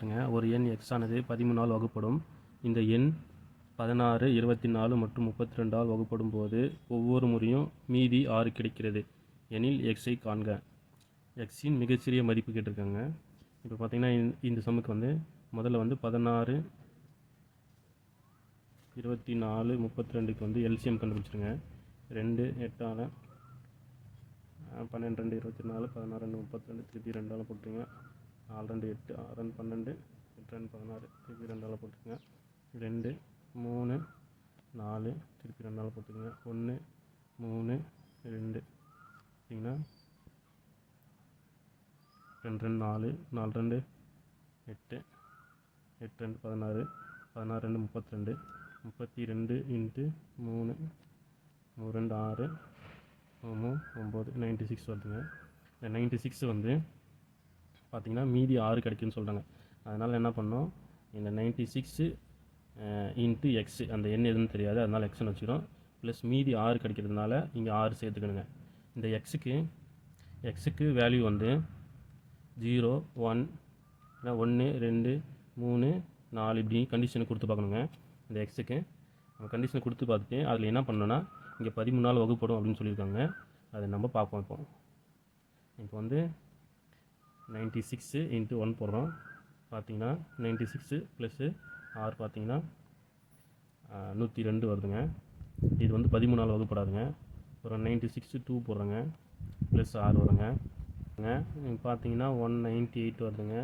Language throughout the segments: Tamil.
பாருங்கள், ஒரு எண் x ஆனது 13ஆல் வகுப்படும். இந்த எண் 16, 24 மற்றும் 32ஆல் வகுப்படும் போது ஒவ்வொரு முறையும் மீதி 6 கிடைக்கிறது எனில் x ஐ காண்க. x இன் மிகச்சிறிய மதிப்பு கேட்டிருக்காங்க. இப்போ பார்த்தீங்கன்னா இந்த சம்முக்கு வந்து முதல்ல வந்து 16, 24, 32க்கு வந்து எல்சிஎம் கண்டுபிடிச்சிருங்க. 2 8ஆல் 12, 2 24, 16, 2 32, திருப்பி 2ஆல் போட்டுருங்க. 4, 2 8, 6, 2 12, 8, 2 16, திருப்பி 2ஆல் போட்டுருங்க. 2 3 4, திருப்பி 2ஆல் போட்டுருங்க. 1 3 2 பார்த்தீங்கன்னா 2 2 4, 4 2 8, 8 2 16, 16 2 32, 32 இன்ட்டு 3 3 2 6, 9 96 வருதுங்க. இந்த 96 வந்து பார்த்திங்கன்னா மீதி 6 கிடைக்குன்னு சொல்கிறாங்க. அதனால் என்ன பண்ணோம், இந்த 96 இன்ட்டு எக்ஸு, அந்த எண் எதுன்னு தெரியாது, அதனால் எக்ஸ்ன்னு வச்சுக்கிறோம். ப்ளஸ் மீதி 6 கிடைக்கிறதுனால இங்கே 6 சேர்த்துக்கணுங்க. இந்த எக்ஸுக்கு வேல்யூ வந்து 0 1 1 2 3 4 இப்படி கண்டிஷனை கொடுத்து பார்க்கணுங்க. இந்த எக்ஸுக்கு நம்ம கண்டிஷனை கொடுத்து பார்த்துட்டு அதில் என்ன பண்ணோன்னா இங்கே 13ஆல் வகுப்படும் அப்படின்னு சொல்லியிருக்காங்க. அதை நம்ம பார்ப்போம். இப்போ வந்து 96 இன்ட்டு 1 போடுறோம். பார்த்தீங்கன்னா 96 ப்ளஸ்ஸு 6 பார்த்தீங்கன்னா 102 வருதுங்க. இது வந்து 13ஆல் வகுப்படாதுங்க. அப்புறம் 96 2 போடுறோங்க, ப்ளஸ் 6 வருங்க. பார்த்தீங்கன்னா 198 வருதுங்க.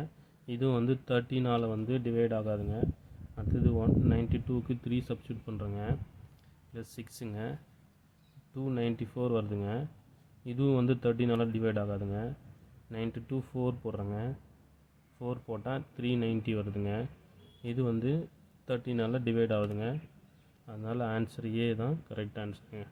இதுவும் வந்து 13ஆல் வந்து டிவைட் ஆகாதுங்க. அடுத்தது 192க்கு 3 சப்ஸ்டியூட் பண்ணுறோங்க, ப்ளஸ் 6ங்க. 294 வருதுங்க. இதுவும் வந்து 13ஆல் டிவைட் ஆகாதுங்க. 92 4 போடுறேங்க. 4 போட்டால் 390 வருதுங்க. இது வந்து 13ஆல் டிவைட் ஆகுதுங்க. அதனால் ஆன்சர் ஏ தான் கரெக்ட் ஆன்சருங்க.